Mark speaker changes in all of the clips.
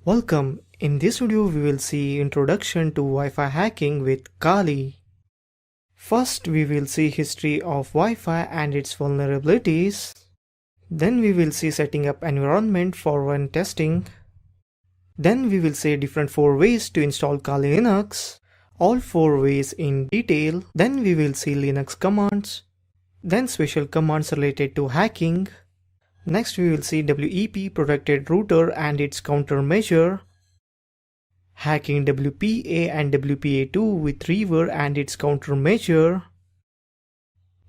Speaker 1: Welcome. In this video we will see introduction to Wi-Fi hacking with Kali. First we will see history of Wi-Fi and its vulnerabilities. Then we will see setting up environment for when testing. Then we will see different 4 ways to install Kali Linux. All 4 ways in detail. Then we will see Linux commands. Then special commands related to hacking. Next we will see WEP protected router and its countermeasure. Hacking WPA and WPA2 with Reaver and its countermeasure.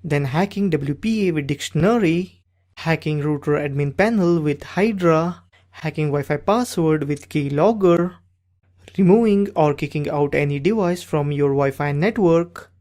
Speaker 1: Then hacking WPA with dictionary. Hacking router admin panel with Hydra. Hacking Wi-Fi password with keylogger. Removing or kicking out any device from your Wi-Fi network.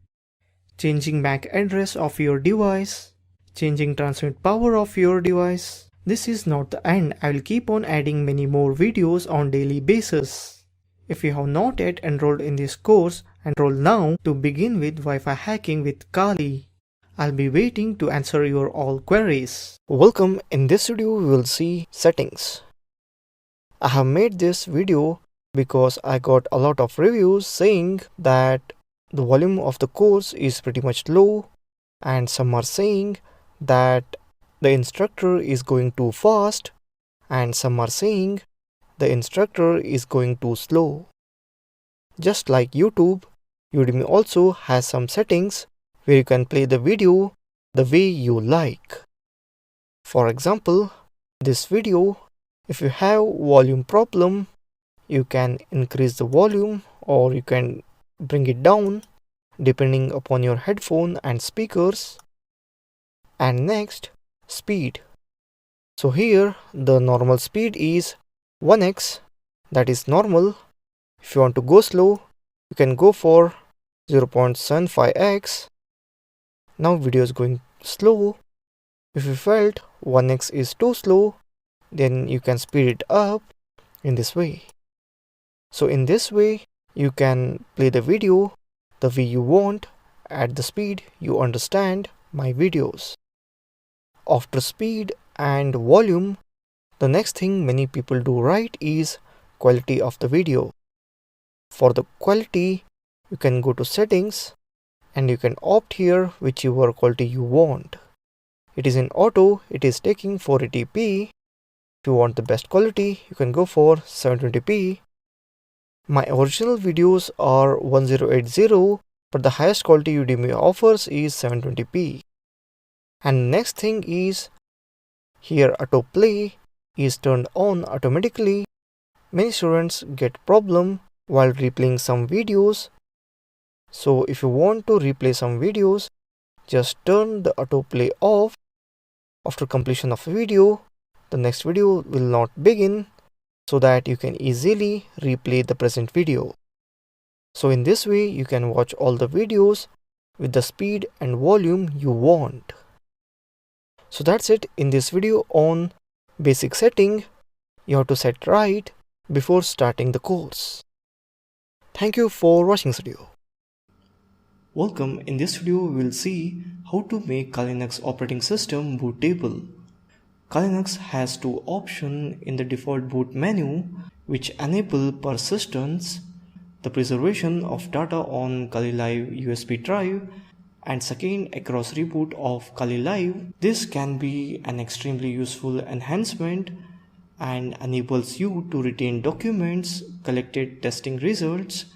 Speaker 1: Changing MAC address of your device. Changing transmit power of your device. This is not the end. I will keep on adding many more videos on daily basis. If you have not yet enrolled in this course, enroll now to begin with Wi-Fi hacking with Kali. I'll be waiting to answer your all queries. Welcome. In this video we will see settings. I have made this video because I got a lot of reviews saying that the volume of the course is pretty much low, and some are saying that the instructor is going too fast, and some are saying the instructor is going too slow. Just like YouTube, Udemy also has some settings where you can play the video the way you like. For example, this video, if you have volume problem, you can increase the volume or you can bring it down depending upon your headphone and speakers. And next, speed. So here the normal speed is 1x, that is normal. If you want to go slow, you can go for 0.75x. Now video is going slow. If you felt 1x is too slow, then you can speed it up in this way. So in this way, you can play the video the way you want at the speed you understand my videos. After speed and volume, the next thing many people do right is quality of the video. For the quality, you can go to settings and you can opt here whichever quality you want. It is in auto, it is taking 480p. If you want the best quality, you can go for 720p. My original videos are 1080, but the highest quality Udemy offers is 720p. And next thing is, here autoplay is turned on automatically. Many students get problem while replaying some videos. So if you want to replay some videos, just turn the autoplay off. After completion of a video, the next video will not begin, so that you can easily replay the present video. So in this way, you can watch all the videos with the speed and volume you want. So that's it in this video on basic setting you have to set right before starting the course. Thank you for watching this video. Welcome. In this video we will see how to make Kali Linux operating system bootable. Kali Linux has 2 options in the default boot menu which enable persistence, the preservation of data on Kali Live USB drive, and second, across reboot of Kali Live. This can be an extremely useful enhancement and enables you to retain documents, collected testing results,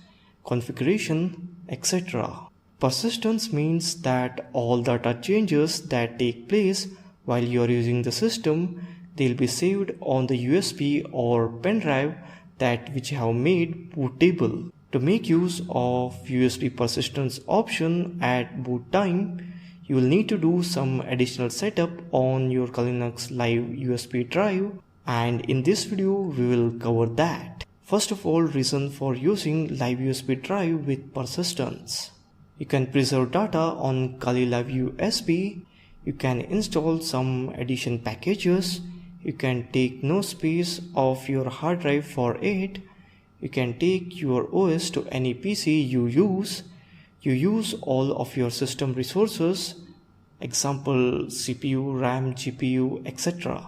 Speaker 1: configuration, etc. Persistence means that all data changes that take place while you are using the system, they'll be saved on the USB or pen drive that which you have made bootable. To make use of USB persistence option at boot time, you will need to do some additional setup on your Kali Linux Live USB drive, and in this video we will cover that. First of all, reason for using Live USB drive with persistence. You can preserve data on Kali Live USB. You can install some addition packages. You can take no space of your hard drive for it. You can take your OS to any PC you use. You use all of your system resources, example CPU, RAM, GPU, etc.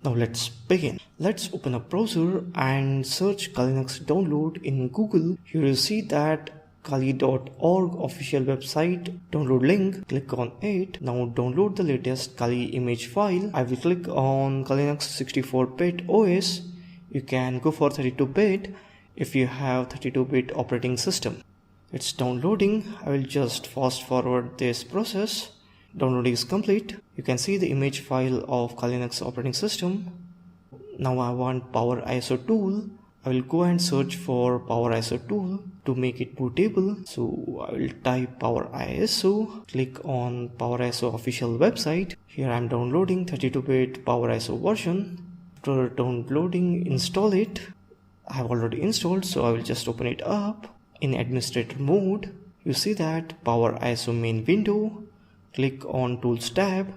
Speaker 1: Now let's begin. Let's open a browser and search Kali Linux download in Google. Here you see that kali.org official website download link. Click on it. Now download the latest Kali image file. I will click on Kali Linux 64-bit OS. You can go for 32-bit if you have 32-bit operating system. It's downloading. I will just fast forward this process. Downloading is complete. You can see the image file of Kali Linux operating system. Now I want Power ISO tool. I will go and search for Power ISO tool to make it bootable. So I will type Power ISO. Click on Power ISO official website. Here I am downloading 32-bit Power ISO version. After downloading, install it. I have already installed, so I will just open it up. In administrator mode, you see that Power ISO main window. Click on Tools tab,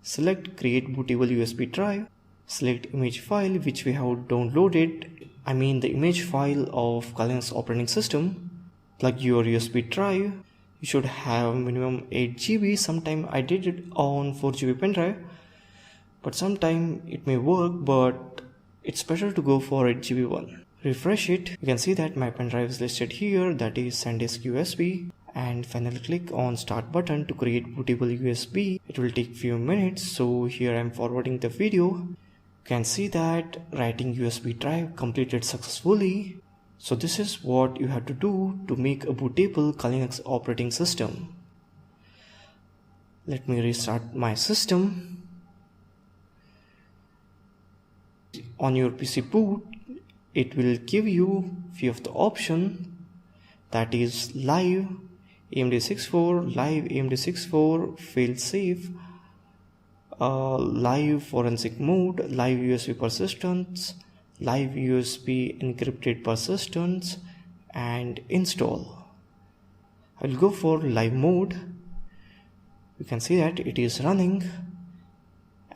Speaker 1: select Create Bootable USB Drive, select image file which we have downloaded, the image file of Kali Linux operating system. Plug your USB drive. You should have minimum 8 GB. Sometime I did it on 4 GB pen drive, but sometime it may work, but it's better to go for 8 GB one. Refresh it. You can see that my pen drive is listed here, that is SanDisk USB. And finally click on start button to create bootable USB. It will take few minutes, so here I am forwarding the video. You can see that writing USB drive completed successfully. So this is what you have to do to make a bootable Kali Linux operating system. Let me restart my system. On your PC boot, it will give you few of the option, that is live AMD 64, live AMD 64, fail safe, live forensic mode, live USB persistence, live USB encrypted persistence, and install. I will go for live mode. You can see that it is running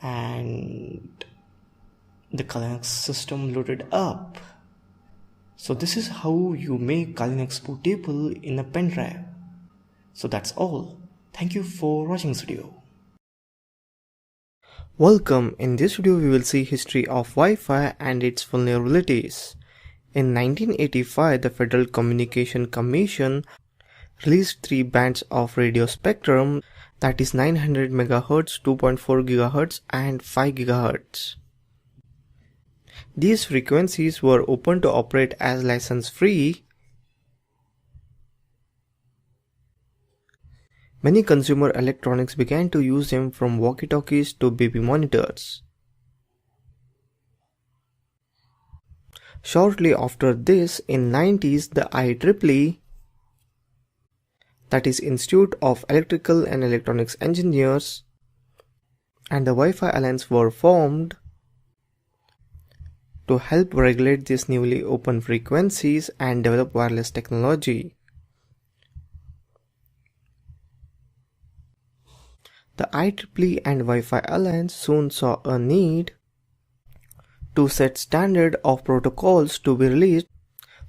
Speaker 1: and the Kali Linux system loaded up. So this is how you make Kali Linux bootable in a pen drive. So that's all. Thank you for watching this video. Welcome. In this video we will see history of Wi-Fi and its vulnerabilities. In 1985, the Federal Communication Commission released 3 bands of radio spectrum, that is 900 MHz, 2.4 GHz and 5 GHz. These frequencies were open to operate as license-free. Many consumer electronics began to use them, from walkie-talkies to baby monitors. Shortly after this, in 90s, the IEEE, that is Institute of Electrical and Electronics Engineers, and the Wi-Fi Alliance were formed to help regulate these newly open frequencies and develop wireless technology. The IEEE and Wi-Fi Alliance soon saw a need to set standard of protocols to be released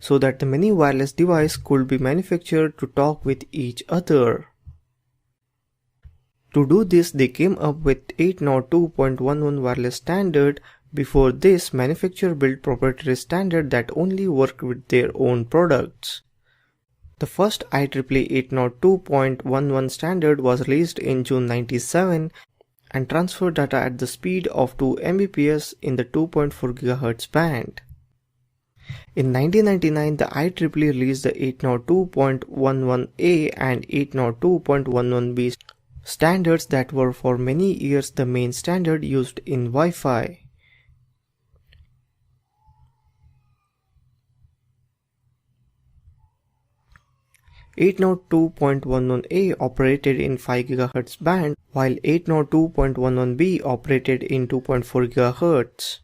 Speaker 1: so that the many wireless devices could be manufactured to talk with each other. To do this, they came up with 802.11 wireless standard. Before this, manufacturer built proprietary standard that only worked with their own products. The first IEEE 802.11 standard was released in June 1997 and transferred data at the speed of 2 Mbps in the 2.4 GHz band. In 1999, the IEEE released the 802.11a and 802.11b standards that were for many years the main standard used in Wi-Fi. (802.11a) operated in 5 GHz band, while 802.11b operated in 2.4 GHz.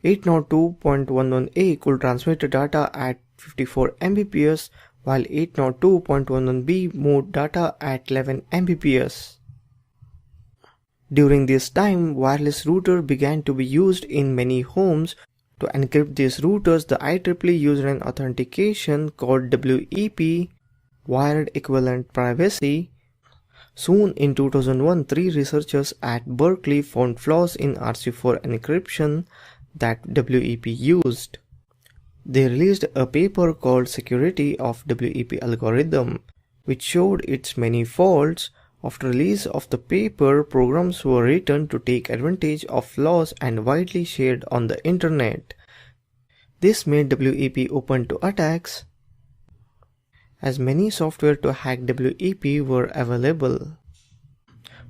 Speaker 1: 802.11a could transmit data at 54 Mbps, while 802.11b moved data at 11 Mbps. During this time, wireless router began to be used in many homes. To encrypt these routers, the IEEE used an authentication called WEP, Wired Equivalent Privacy. Soon in 2001, three researchers at Berkeley found flaws in RC4 encryption that WEP used. They released a paper called Security of WEP Algorithm, which showed its many faults. After release of the paper, programs were written to take advantage of flaws and widely shared on the internet. This made WEP open to attacks, as many software to hack WEP were available.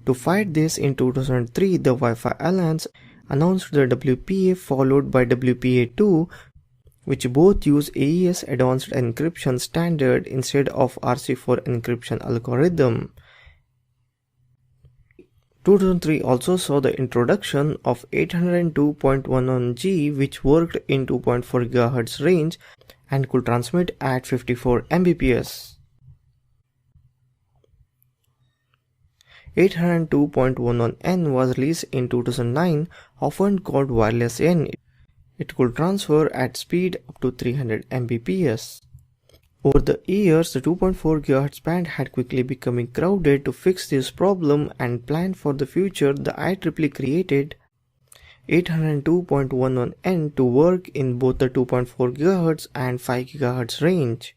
Speaker 1: To fight this, in 2003, the Wi-Fi Alliance announced the WPA followed by WPA2, which both use AES Advanced Encryption Standard instead of RC4 encryption algorithm. 2003 also saw the introduction of 802.11g, which worked in 2.4 GHz range and could transmit at 54 Mbps. 802.11n was released in 2009, often called Wireless N. It could transfer at speed up to 300 Mbps. Over the years, the 2.4 GHz band had quickly becoming crowded. To fix this problem and plan for the future, the IEEE created 802.11n to work in both the 2.4 GHz and 5 GHz range.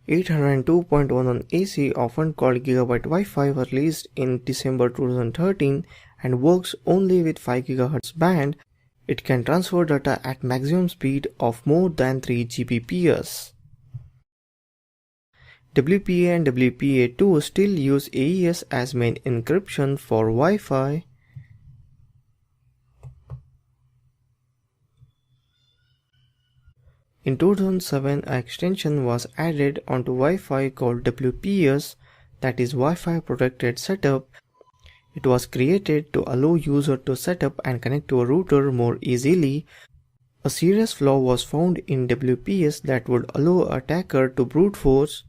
Speaker 1: AC, often called Gigabyte Wi-Fi, was released in December 2013 and works only with 5 GHz band. It can transfer data at maximum speed of more than 3 Gbps. WPA and WPA2 still use AES as main encryption for Wi-Fi. In 2007, an extension was added onto Wi-Fi called WPS, that is Wi-Fi Protected Setup. It was created to allow user to set up and connect to a router more easily. A serious flaw was found in WPS that would allow an attacker to brute force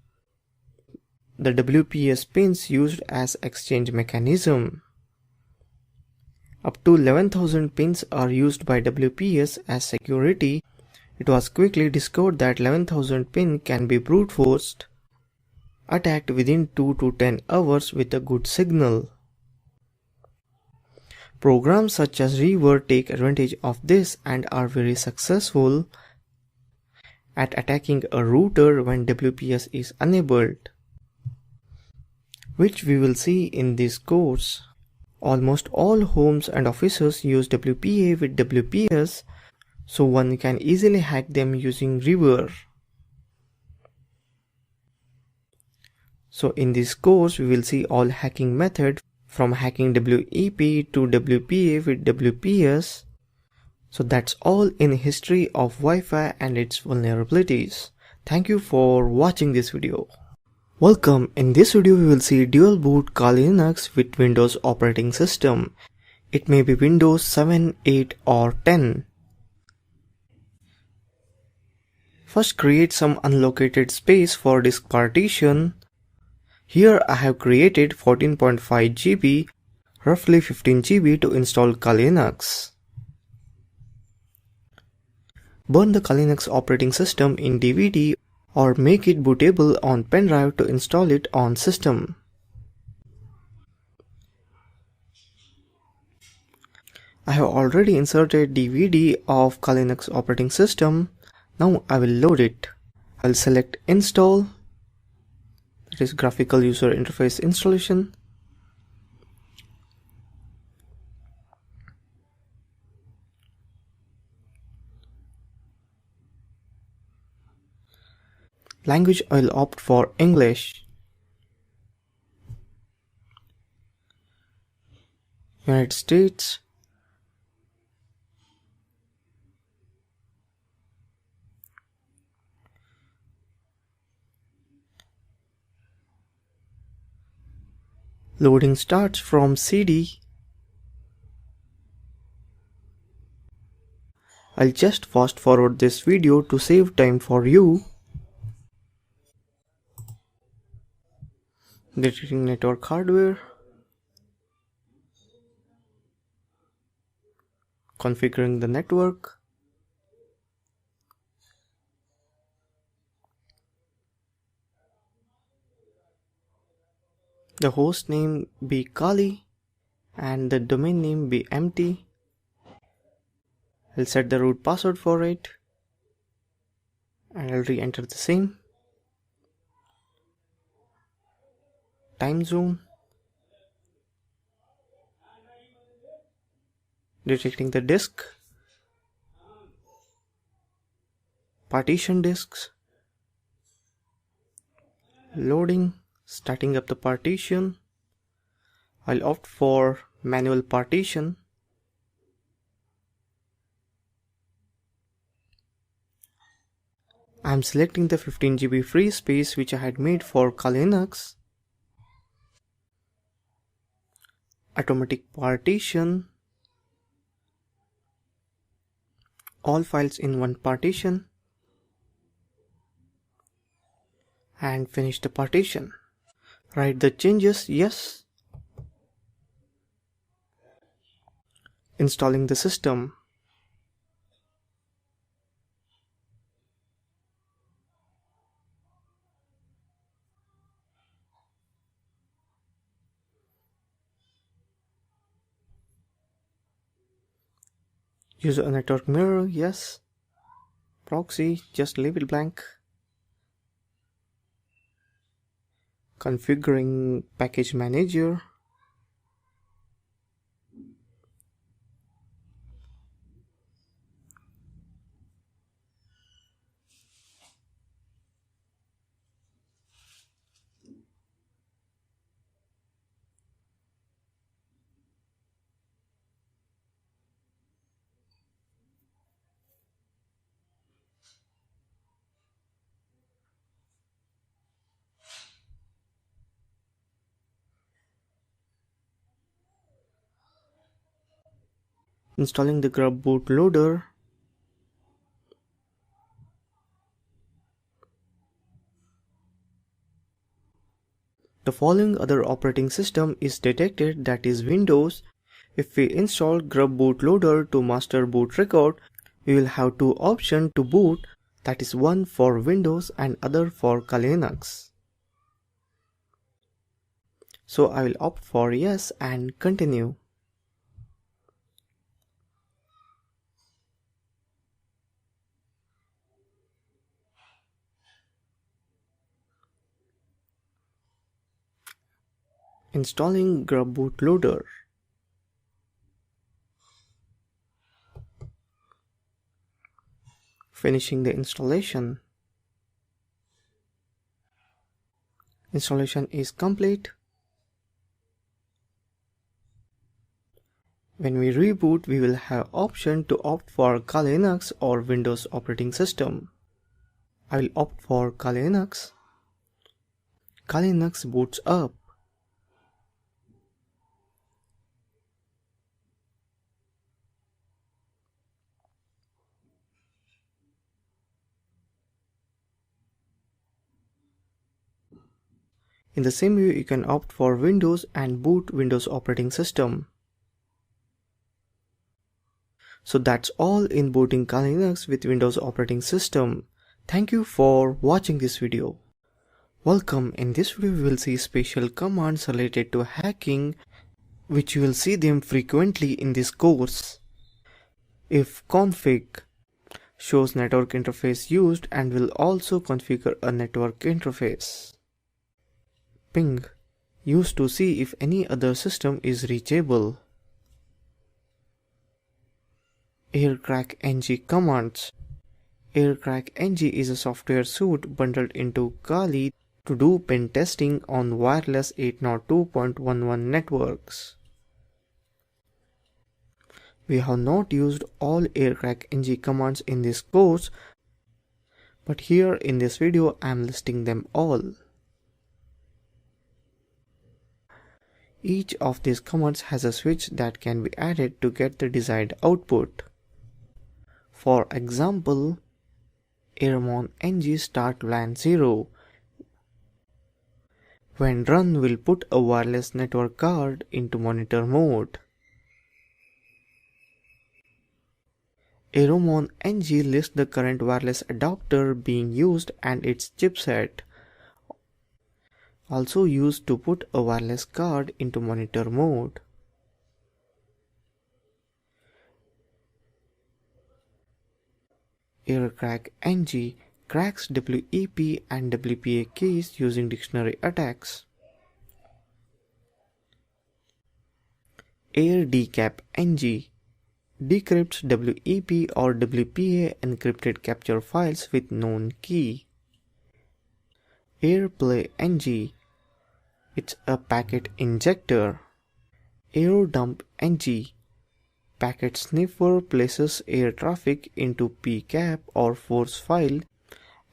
Speaker 1: the WPS pins used as exchange mechanism. Up to 11,000 pins are used by WPS as security. It was quickly discovered that 11,000 pin can be brute forced, attacked within 2 to 10 hours with a good signal. Programs such as Reaver take advantage of this and are very successful at attacking a router when WPS is enabled, which we will see in this course. Almost all homes and offices use WPA with WPS, so one can easily hack them using Reaver. So in this course, we will see all hacking methods from hacking WEP to WPA with WPS. So that's all in history of Wi-Fi and its vulnerabilities. Thank you for watching this video. Welcome. In this video we will see dual boot Kali Linux with Windows operating system. It may be Windows 7, 8 or 10. First, create some unallocated space for disk partition. Here I have created 14.5 GB, roughly 15 GB to install Kali Linux. Burn the Kali Linux operating system in DVD or make it bootable on pen drive to install it on system. I have already inserted DVD of Kali Linux operating system. Now I will load it. I will select install. That is graphical user interface installation. Language I will opt for English. United States. Loading starts from CD. I'll just fast forward this video to save time for you. Detecting network hardware. Configuring the network. The host name be Kali and the domain name be empty. I'll set the root password for it and I'll re-enter the same. Time zone. Detecting the disk. Partition disks. Loading. Starting up the partition. I'll opt for manual partition. I'm selecting the 15 GB free space which I had made for Kali Linux. Automatic partition. All files in one partition. And finish the partition. Write the changes, yes. Installing the system. Use a network mirror, yes. Proxy, just leave it blank. Configuring package manager. Installing the grub bootloader. The following other operating system is detected, that is Windows. If we install grub bootloader to master boot record, we will have two options to boot, that is one for Windows and other for Kali Linux. So I will opt for yes and continue. Installing grub bootloader. Finishing the installation. Installation is complete. When we reboot, we will have option to opt for Kali Linux or Windows operating system. I will opt for Kali Linux. Kali Linux boots up. In the same way, you can opt for Windows and boot Windows operating system. So that's all in booting Kali Linux with Windows operating system. Thank you for watching this video. Welcome. In this video we will see special commands related to hacking, which you will see them frequently in this course. If config shows network interface used and will also configure a network interface. Ping used to see if any other system is reachable. Aircrackng commands. Aircrackng is a software suite bundled into Kali to do pen testing on wireless 802.11 networks. We have not used all aircrackng commands in this course, but here in this video I am listing them all. Each of these commands has a switch that can be added to get the desired output. For example, airmon ng start LAN 0. When run will put a wireless network card into monitor mode. Airmon ng lists the current wireless adapter being used and its chipset. Also used to put a wireless card into monitor mode. Aircrack NG cracks WEP and WPA keys using dictionary attacks. Air Decap NG decrypts WEP or WPA encrypted capture files with known key. Airplay NG, it's a packet injector. Aerodump NG, packet sniffer places air traffic into PCAP or force file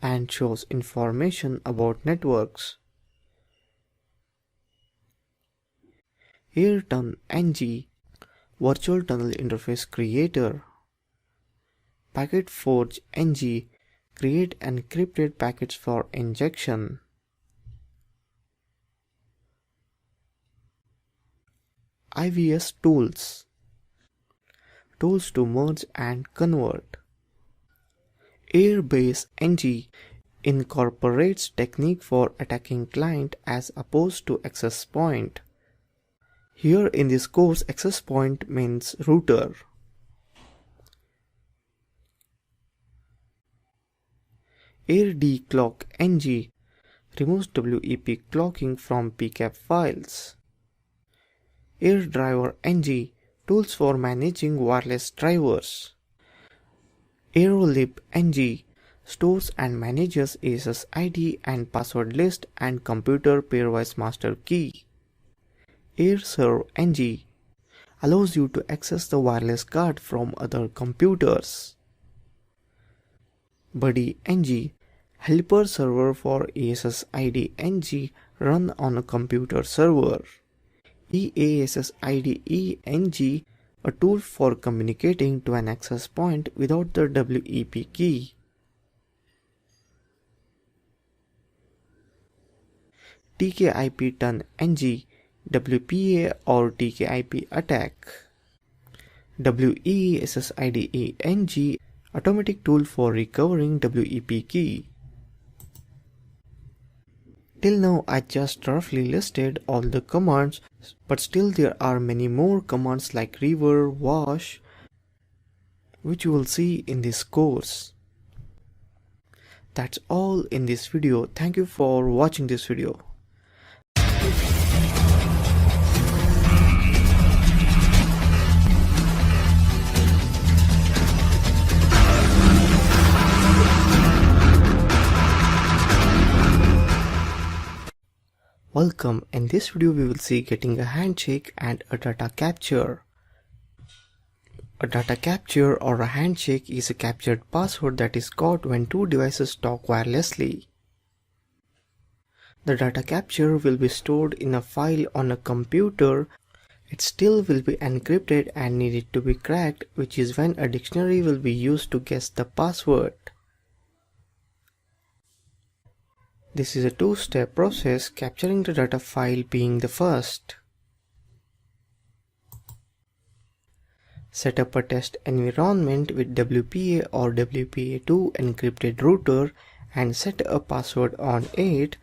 Speaker 1: and shows information about networks. AirTun NG, virtual tunnel interface creator. Packet Forge NG, create encrypted packets for injection. IVS tools, tools to merge and convert. Airbase NG incorporates technique for attacking client as opposed to access point. Here in this course, access point means router. AirDclock NG removes WEP clocking from PCAP files. AirDriver NG, tools for managing wireless drivers. Aerolib NG, stores and manages SSID and password list and computer pairwise master key. AirServe NG, allows you to access the wireless card from other computers. Buddy NG, helper server for SSID NG run on a computer server. EASSIDE NG, a tool for communicating to an access point without the WEP key. TKIP Turn NG, WPA or TKIP attack. WESSIDE NG, automatic tool for recovering WEP key. Till now I just roughly listed all the commands, but still there are many more commands like river, wash, which you will see in this course. That's all in this video. Thank you for watching this video. Welcome. In this video we will see getting a handshake and a data capture. A data capture or a handshake is a captured password that is got when two devices talk wirelessly. The data capture will be stored in a file on a computer. It still will be encrypted and needed to be cracked, which is when a dictionary will be used to guess the password. This is a two-step process, capturing the data file being the first. Set up a test environment with WPA or WPA2 encrypted router and set a password on it.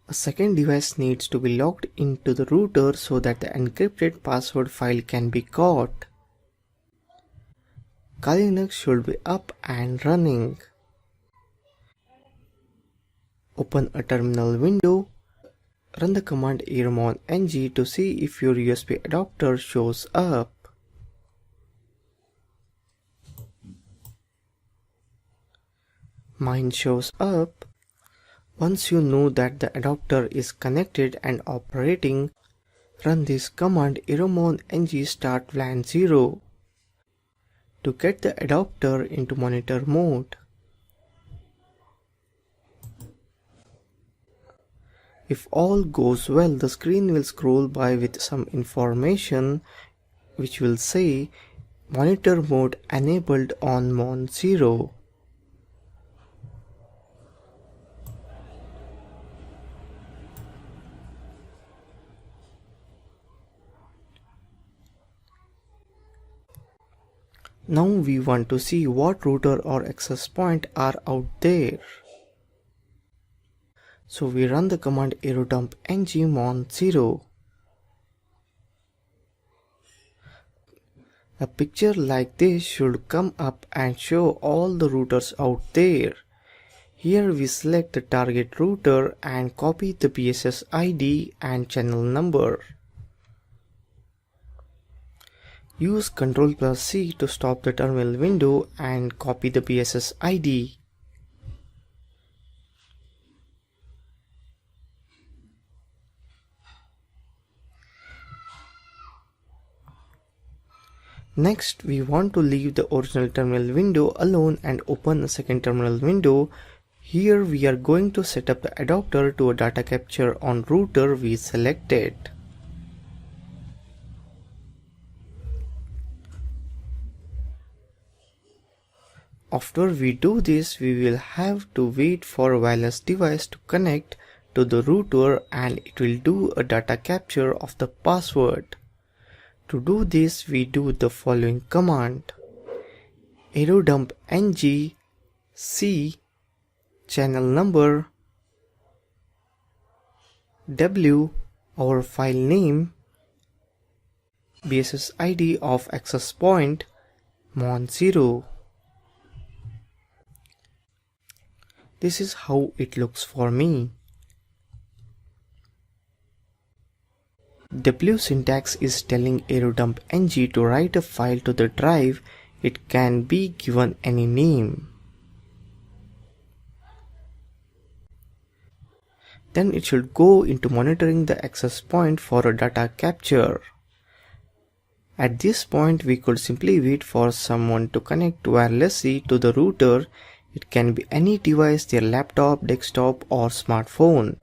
Speaker 1: A second device needs to be logged into the router so that the encrypted password file can be caught. Kali Linux should be up and running. Open a terminal window. Run the command ermon ng to see if your USB adapter shows up. Mine shows up. Once you know that the adapter is connected and operating, run this command ermon ng start VLAN 0 to get the adapter into monitor mode. If all goes well, the screen will scroll by with some information which will say monitor mode enabled on mon 0. Now we want to see what router or access point are out there. So we run the command aerodump ngmon0. A picture like this should come up and show all the routers out there. Here we select the target router and copy the BSS ID and channel number. Use Ctrl+C to stop the terminal window and copy the BSS ID. Next, we want to leave the original terminal window alone and open a second terminal window. Here we are going to set up the adapter to a data capture on router we selected. After we do this, we will have to wait for a wireless device to connect to the router and it will do a data capture of the password. To do this, we do the following command: aerodump ng c channel number w our file name BSS ID of access point mon0. This is how it looks for me. W syntax is telling aerodump ng to write a file to the drive. It can be given any name. Then it should go into monitoring the access point for a data capture. At this point, we could simply wait for someone to connect wirelessly to the router. It can be any device, their laptop, desktop or smartphone.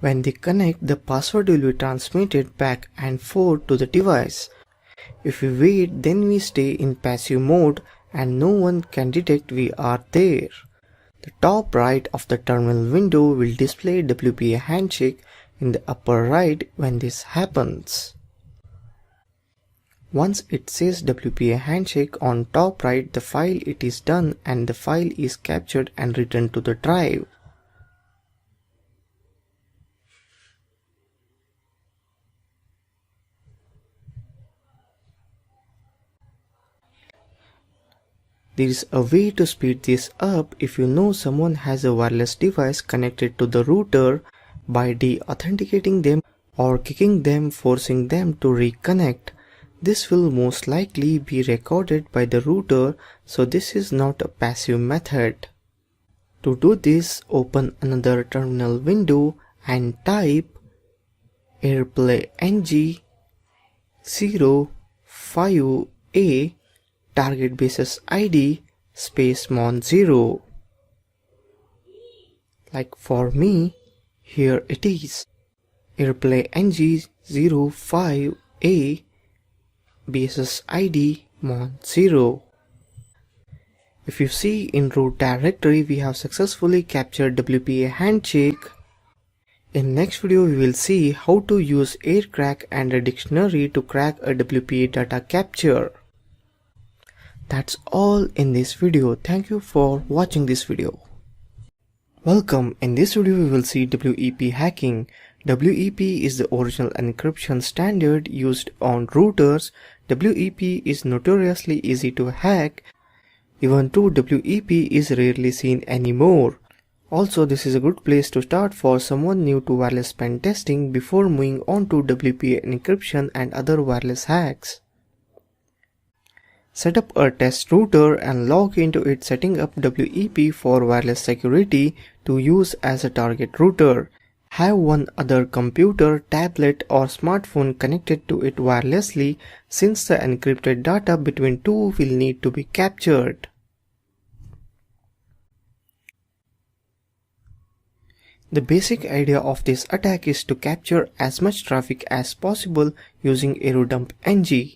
Speaker 1: When they connect, the password will be transmitted back and forth to the device. If we wait, then we stay in passive mode and no one can detect we are there. The top right of the terminal window will display WPA handshake in the upper right when this happens. Once it says WPA handshake on top right, the file it is done and the file is captured and returned to the drive. There is a way to speed this up if you know someone has a wireless device connected to the router by de-authenticating them or kicking them, forcing them to reconnect. This will most likely be recorded by the router, so this is not a passive method. To do this, open another terminal window and type airplay ng 05a target basis ID space mon0. Like for me, here it is, airplay ng 05a basis ID mon0. If you see in root directory, we have successfully captured WPA handshake. In next video, we will see how to use aircrack and a dictionary to crack a WPA data capture. That's all in this video. Thank you for watching this video. Welcome. In this video, we will see WEP hacking. WEP is the original encryption standard used on routers. WEP is notoriously easy to hack. Even though WEP is rarely seen anymore. Also, this is a good place to start for someone new to wireless pen testing before moving on to WPA encryption and other wireless hacks. Set up a test router and log into it, setting up WEP for wireless security to use as a target router. Have one other computer, tablet or smartphone connected to it wirelessly, since the encrypted data between two will need to be captured. The basic idea of this attack is to capture as much traffic as possible using aerodump ng.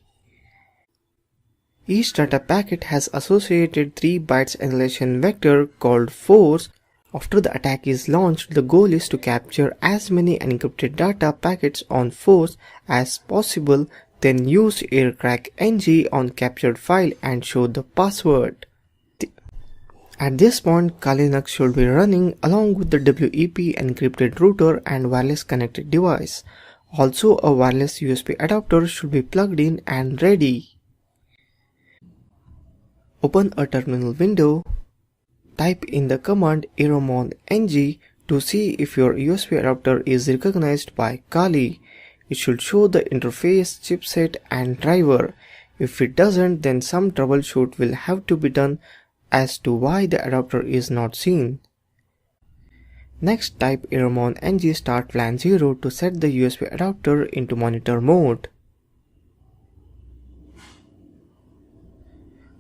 Speaker 1: Each data packet has associated 3 bytes annihilation vector called force. After the attack is launched, the goal is to capture as many encrypted data packets on force as possible, then use aircrack ng on captured file and show the password. At this point, Kali Linux should be running along with the WEP encrypted router and wireless connected device. Also, a wireless USB adapter should be plugged in and ready. Open a terminal window. Type in the command eromon ng to see if your USB adapter is recognized by Kali. It should show the interface, chipset and driver. If it doesn't, then some troubleshoot will have to be done as to why the adapter is not seen. Next, type eromon ng start plan 0 to set the USB adapter into monitor mode.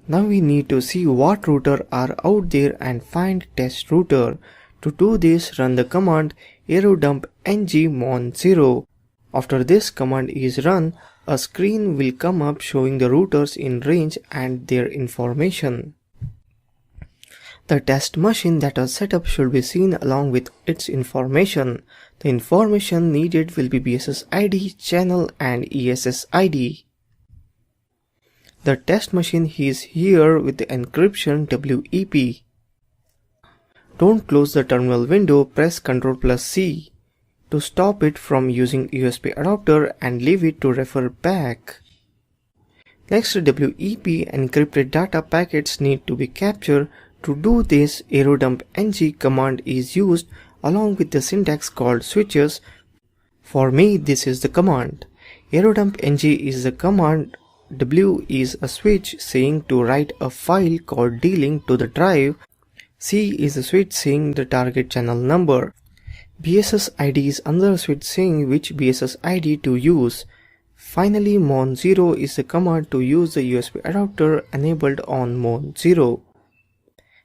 Speaker 1: Now we need to see what router are out there and find test router. To do this, run the command aerodump ng mon 0. After this command is run, a screen will come up showing the routers in range and their information. The test machine that was set up should be seen along with its information. The information needed will be BSS ID, channel and ESS ID. The test machine is here with the encryption WEP. Don't close the terminal window, press Ctrl+C to stop it from using USB adapter and leave it to refer back. Next, WEP encrypted data packets need to be captured. To do this, aerodump ng command is used along with the syntax called switches. For me, this is the command. Aerodump ng is the command. W is a switch saying to write a file called D-Link to the drive. C is a switch saying the target channel number. BSS ID is another switch saying which BSS ID to use. Finally, mon 0 is the command to use the USB adapter enabled on mon 0.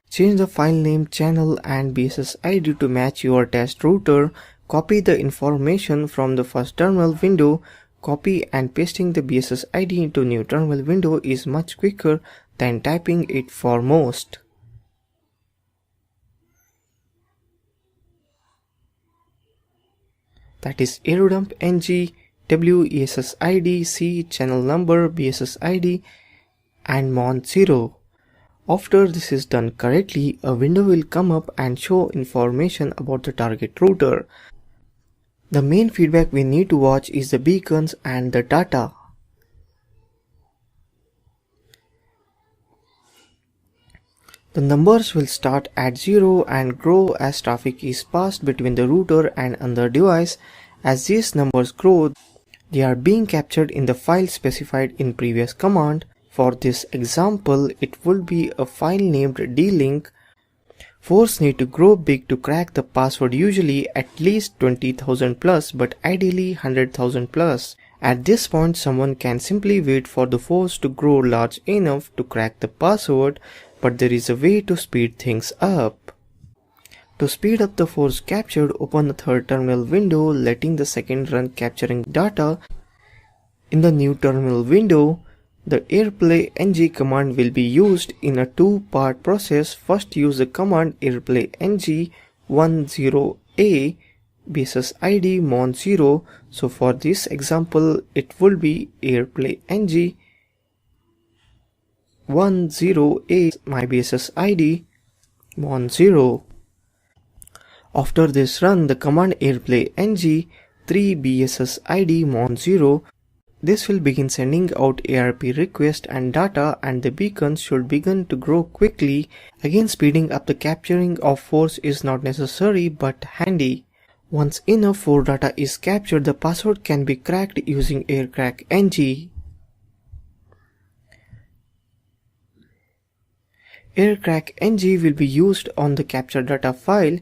Speaker 1: Change the file name, channel and BSS ID to match your test router. Copy the information from the first terminal window. Copy and pasting the BSS ID into new terminal window is much quicker than typing it for most. That is aerodump ng, W ESS ID, C channel number, BSS ID and mon 0. After this is done correctly, a window will come up and show information about the target router. The main feedback we need to watch is the beacons and the data. The numbers will start at 0 and grow as traffic is passed between the router and another device. As these numbers grow, they are being captured in the file specified in previous command. For this example, it would be a file named D-Link. Force need to grow big to crack the password, usually at least 20,000 plus, but ideally 100,000 plus. At this point, someone can simply wait for the force to grow large enough to crack the password, but there is a way to speed things up. To speed up the force captured, open the third terminal window, letting the second run capturing data. In the new terminal window, the airplay ng command will be used in a two-part process. First, use the command airplay ng 10a BSS ID mon 0. So for this example, it will be airplay ng 10a my BSS ID mon 0. After this run the command airplay ng 3 BSS ID mon 0. This will begin sending out ARP request and data, and the beacons should begin to grow quickly. Again, speeding up the capturing of force is not necessary but handy. Once enough force data is captured, the password can be cracked using aircrack ng. Aircrack ng will be used on the captured data file.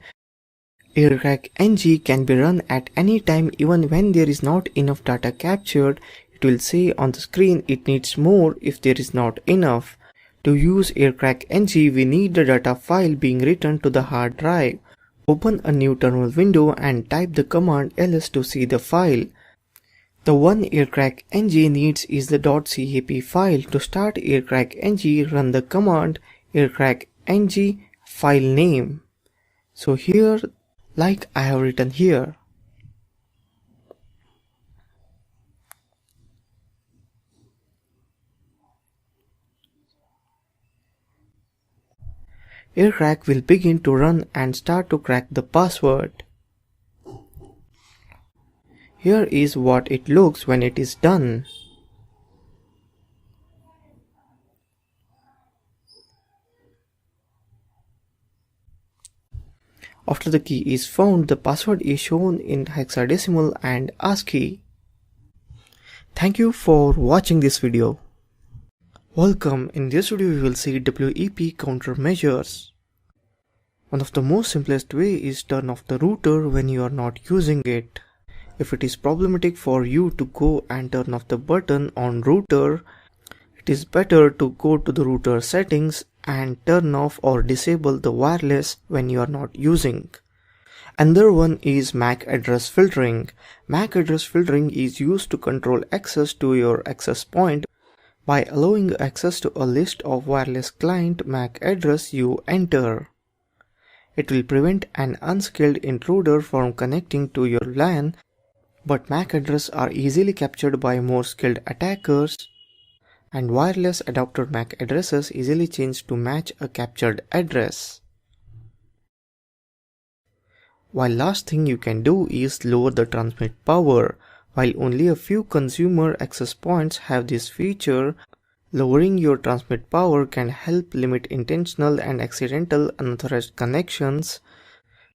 Speaker 1: Aircrack ng can be run at any time even when there is not enough data captured. It will say on the screen it needs more if there is not enough. To use aircrack ng, we need the data file being written to the hard drive. Open a new terminal window and type the command ls to see the file. The one aircrack ng needs is the .cap file. To start aircrack ng, run the command aircrack ng file name. So here, like I have written here. AirCrack will begin to run and start to crack the password. Here is what it looks when it is done. After the key is found, the password is shown in hexadecimal and ASCII. Thank you for watching this video. Welcome. In this video we will see WEP countermeasures. One of the most simplest way is turn off the router when you are not using it. If it is problematic for you to go and turn off the button on router, it is better to go to the router settings and turn off or disable the wireless when you are not using. Another one is MAC address filtering. MAC address filtering is used to control access to your access point by allowing access to a list of wireless client MAC address you enter. It will prevent an unskilled intruder from connecting to your LAN, but MAC addresses are easily captured by more skilled attackers, and wireless adapter MAC addresses easily change to match a captured address. While last thing you can do is lower the transmit power. While only a few consumer access points have this feature, lowering your transmit power can help limit intentional and accidental unauthorized connections,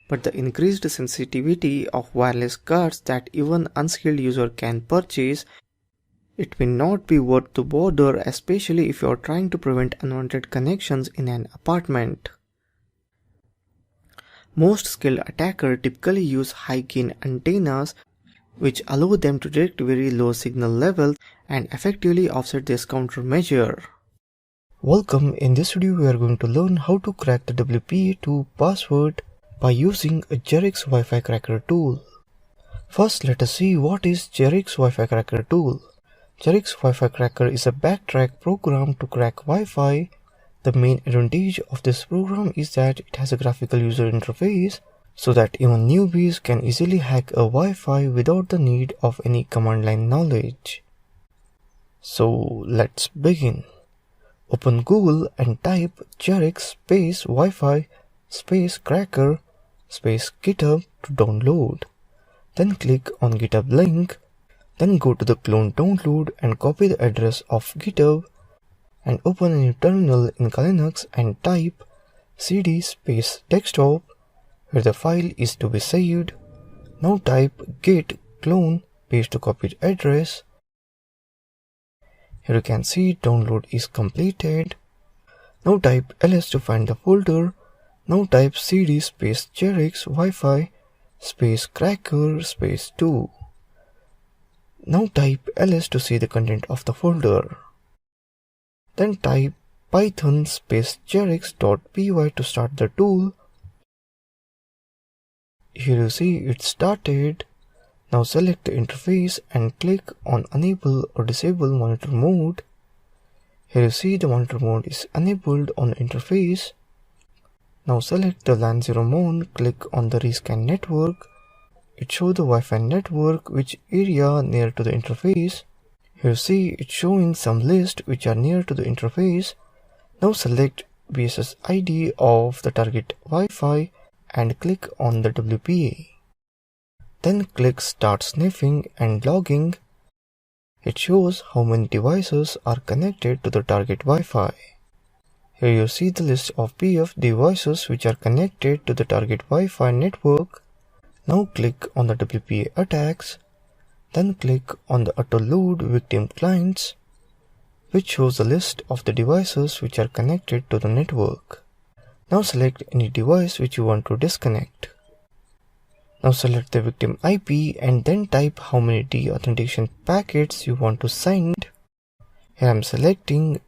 Speaker 1: but the increased sensitivity of wireless cards that even unskilled user can purchase, it may not be worth the bother, especially if you are trying to prevent unwanted connections in an apartment. Most skilled attackers typically use high-gain antennas, which allow them to detect very low signal levels and effectively offset this countermeasure. Welcome. In this video we are going to learn how to crack the WPA2 password by using a Jerix Wi-Fi cracker tool. First, let us see what is Jerix Wi-Fi cracker tool. Jerix Wi-Fi cracker is a backtrack program to crack Wi-Fi. The main advantage of this program is that it has a graphical user interface, so that even newbies can easily hack a Wi-Fi without the need of any command line knowledge. So let's begin. Open Google and type Jerix space Wi-Fi space cracker space GitHub to download. Then click on GitHub link. Then go to the clone download and copy the address of GitHub and open a new terminal in Linux and type cd space desktop where the file is to be saved. Now type git clone paste the copied address. Here you can see download is completed. Now type ls to find the folder. Now type cd space Jerix Wi-Fi space cracker space 2. Now type ls to see the content of the folder. Then type python space jerix.py to start the tool. Here you see it started. Now select the interface and click on enable or disable monitor mode. Here you see the monitor mode is enabled on the interface. Now select the LAN 0 mode, click on the rescan network. It shows the Wi-Fi network, which area near to the interface. Here you see it's showing some list which are near to the interface. Now select BSS ID of the target Wi-Fi and click on the WPA. Then click start sniffing and logging. It shows how many devices are connected to the target Wi-Fi. Here you see the list of PF devices which are connected to the target Wi-Fi network. Now click on the WPA attacks. Then click on the auto load victim clients, which shows the list of the devices which are connected to the network. Now select any device which you want to disconnect. Now select the victim IP and then type how many deauthentication packets you want to send. Here I am selecting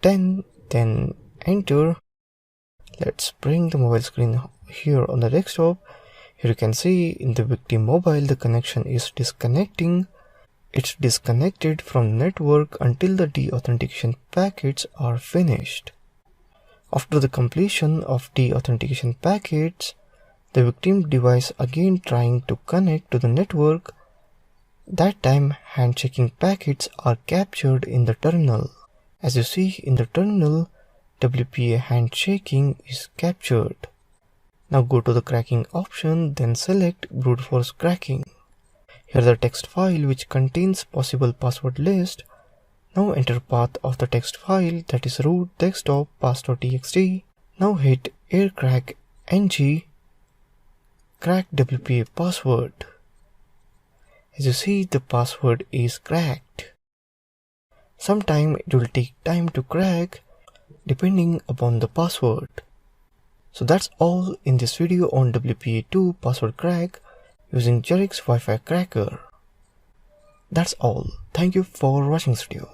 Speaker 1: 10, then enter. Let's bring the mobile screen here on the desktop. Here you can see in the victim mobile the connection is disconnecting. It's disconnected from the network until the deauthentication packets are finished. After the completion of deauthentication packets, the victim device again trying to connect to the network. That time handshaking packets are captured in the terminal. As you see in the terminal, WPA handshaking is captured. Now go to the cracking option, then select brute force cracking. Here the text file which contains possible password list. Now enter path of the text file, that is root desktop pass.txt. Now hit aircrack ng crack WPA password. As you see, the password is cracked. Sometime it will take time to crack depending upon the password. So that's all in this video on WPA2 password crack using Jerix Wi-Fi cracker. That's all. Thank you for watching this video.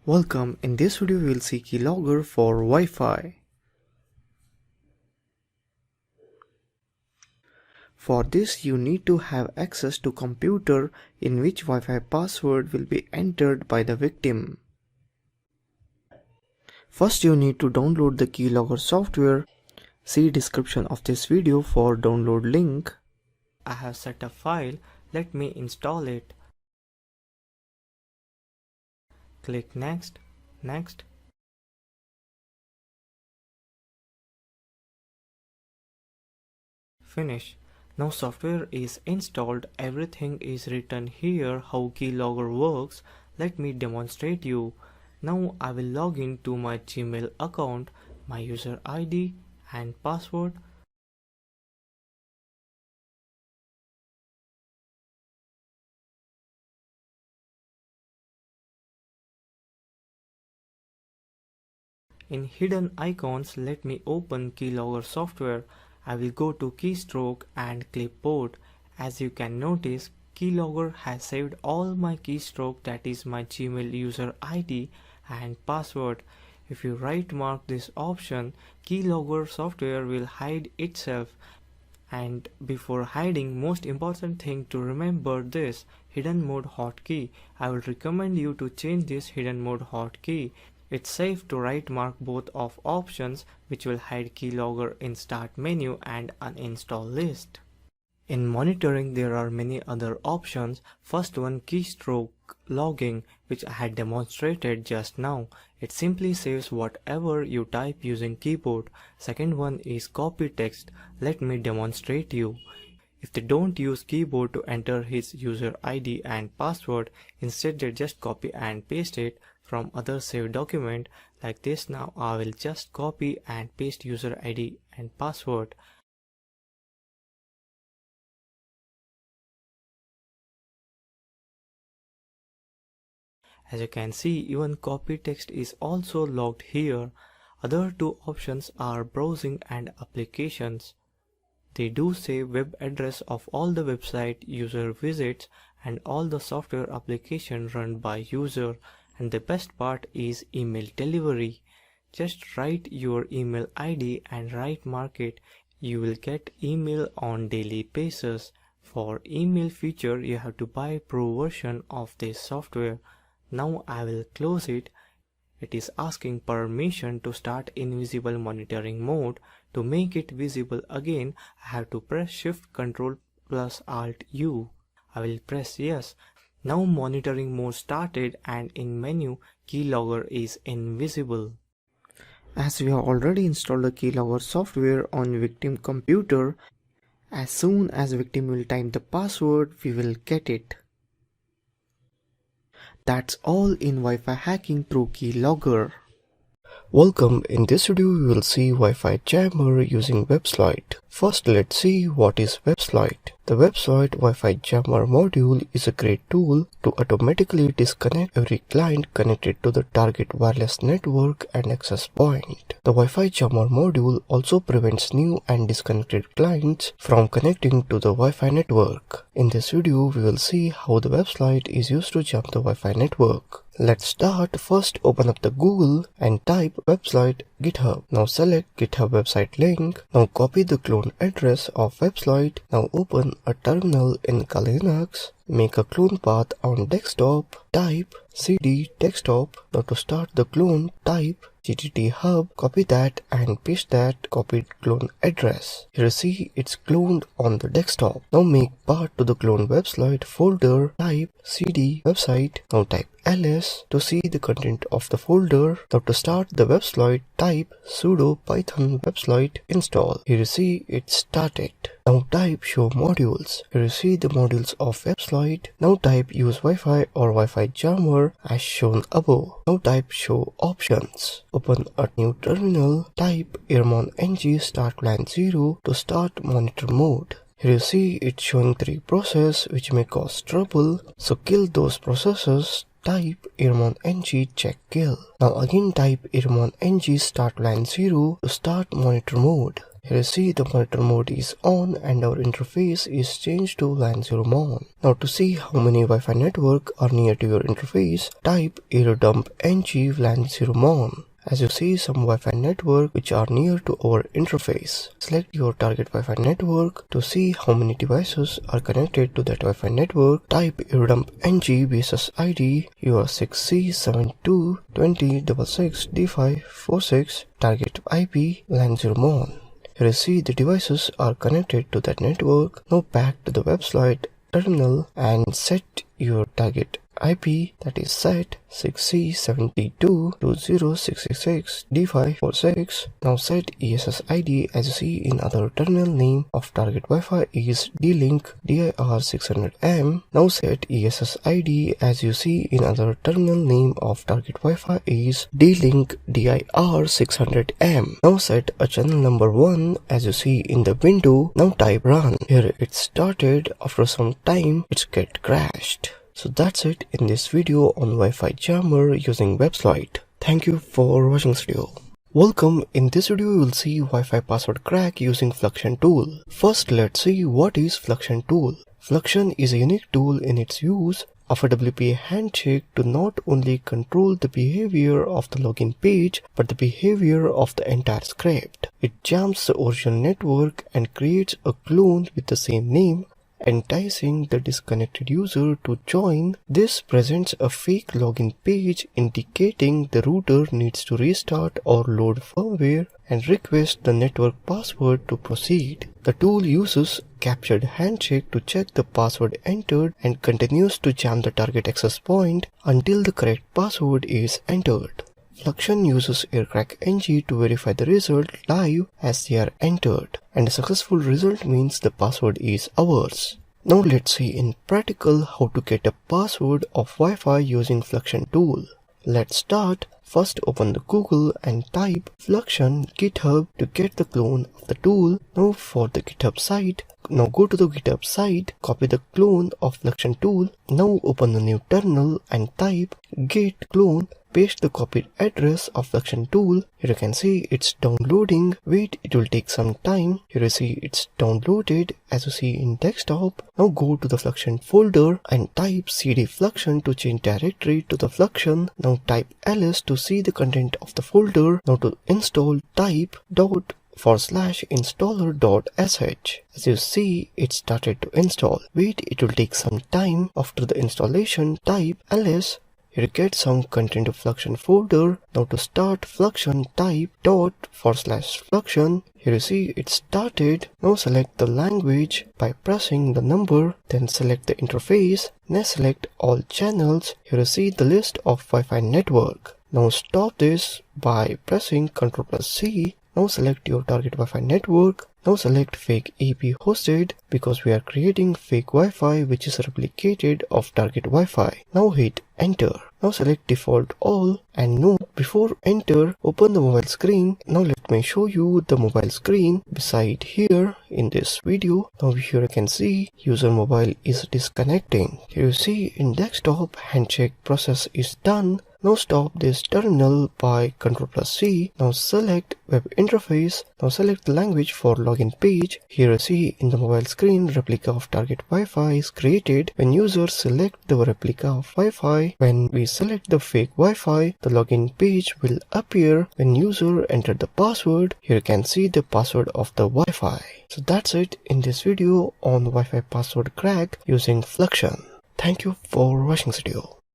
Speaker 1: Welcome. In this video we will see keylogger for Wi-Fi. For this you need to have access to computer in which Wi-Fi password will be entered by the victim. First you need to download the keylogger software. See description of this video for download link. I have set a file. Let me install it. Click next, next. Finish. Now software is installed, everything is written here how keylogger works. Let me demonstrate you. Now I will log in to my Gmail account, my user ID and password. In hidden icons, let me open keylogger software. I will go to keystroke and clipboard. As you can notice, keylogger has saved all my keystroke, that is my Gmail user ID and password. If you right mark this option, keylogger software will hide itself. And before hiding, most important thing to remember this hidden mode hotkey. I will recommend you to change this hidden mode hotkey. It's safe to right mark both of options, which will hide keylogger in start menu and uninstall list. In monitoring there are many other options. First one, keystroke logging, which I had demonstrated just now. It simply saves whatever you type using keyboard. Second one is copy text. Let me demonstrate you. If they don't use keyboard to enter his user ID and password, instead they just copy and paste it from other saved document like this. Now I will just copy and paste user ID and password. As you can see, even copy text is also logged here. Other two options are browsing and applications. They do save web address of all the website user visits and all the software application run by user. And the best part is email delivery. Just write your email ID and right mark it. You will get email on daily basis. For email feature you have to buy pro version of this software. Now I will close it. It is asking permission to start invisible monitoring mode. To make it visible again, I have to press Shift Ctrl plus Alt U. I will press yes. Now monitoring mode started and in menu keylogger is invisible. As we have already installed the keylogger software on victim computer, as soon as victim will type the password, we will get it. That's all in Wi-Fi hacking through keylogger. Welcome. In this video we will see Wi-Fi jammer using WebSlide. First let's see what is WebSlide. The WebSlide Wi-Fi jammer module is a great tool to automatically disconnect every client connected to the target wireless network and access point. The Wi-Fi jammer module also prevents new and disconnected clients from connecting to the Wi-Fi network. In this video we will see how the WebSlide is used to jam the Wi-Fi network. Let's start. First open up the Google and type WebSlide GitHub. Now select GitHub website link. Now copy the clone address of WebSlide. Now open a terminal in Kali Linux. Make a clone path on desktop. Type cd desktop. Now to start the clone, type GTT hub, copy that and paste that copied clone address. Here you see it's cloned on the desktop. Now make path to the clone website folder, type cd website, now type ls to see the content of the folder. Now to start the website, type sudo python website install. Here you see it started. Now type show modules. Here you see the modules of website. Now type use Wi-Fi or Wi-Fi jammer as shown above. Now type show options. Open a new terminal. Type ermon-ng start plan 0 to start monitor mode. Here you see it's showing 3 processes which may cause trouble. So kill those processes. Type ermon-ng check kill. Now again type ermon-ng start plan 0 to start monitor mode. Here you see the monitor mode is on and our interface is changed to LAN 0 mon. Now to see how many Wi-Fi network are near to your interface, type erdump-ng LAN 0 mon. As you see some Wi-Fi network which are near to our interface. Select your target Wi-Fi network. To see how many devices are connected to that Wi-Fi network, type erdump-ng basis ID your 6C722066D546 target IP LAN 0 mon. Here you see the devices are connected to that network. Now back to the website terminal and set your target IP, that is set 6C722066D546. Now set ESS ID as you see in other terminal. Name of target Wi-Fi is D-Link DIR600M. Now set ESS ID as you see in other terminal. Name of target Wi-Fi is D-Link DIR600M. Now set a channel number 1 as you see in the window. Now type run. Here it started. After some time it's get crashed. So that's it in this video on Wi-Fi jammer using website. Thank you for watching this video. Welcome. In this video you will see Wi-Fi password crack using Fluxion tool. First let's see what is Fluxion tool. Fluxion is a unique tool in its use of a WPA handshake to not only control the behavior of the login page but the behavior of the entire script. It jams the original network and creates a clone with the same name, enticing the disconnected user to join. This presents a fake login page indicating the router needs to restart or load firmware and request the network password to proceed. The tool uses captured handshake to check the password entered and continues to jam the target access point until the correct password is entered. Fluxion uses aircrack-ng to verify the result live as they are entered, and a successful result means the password is ours. Now let's see in practical how to get a password of Wi-Fi using Fluxion tool. Let's start. First open the Google and type Fluxion GitHub to get the clone of the tool. Now for the GitHub site, now go to the GitHub site, copy the clone of Fluxion tool. Now open the new terminal and type git clone. Paste the copied address of Fluxion tool. Here you can see it's downloading. Wait, it will take some time. Here you see it's downloaded as you see in desktop. Now go to the Fluxion folder and type cd Fluxion to change directory to the Fluxion. Now type ls to see the content of the folder. Now to install, type /installer.sh. As you see, it started to install. Wait, it will take some time. After the installation, type ls. Here you get some content of Fluxion folder. Now to start Fluxion, type /Fluxion. Here you see it started. Now select the language by pressing the number, then select the interface. Now select all channels. Here you see the list of Wi-Fi network. Now stop this by pressing Ctrl+C. Now select your target Wi-Fi network. Now select fake EP hosted because we are creating fake Wi-Fi which is replicated of target Wi-Fi. Now hit enter. Now select default all and note before enter, open the mobile screen. Now let me show you the mobile screen beside here in this video. Now here you can see user mobile is disconnecting. Here you see in desktop handshake process is done. Now stop this terminal by Ctrl+C. Now select web interface. Now select the language for login page. Here you see in the mobile screen replica of target Wi-Fi is created. When users select the replica of Wi-Fi, when we select the fake Wi-Fi, the login page will appear. When user enter the password, here you can see the password of the Wi-Fi. So that's it in this video on Wi-Fi password crack using Fluxion. Thank you for watching this video.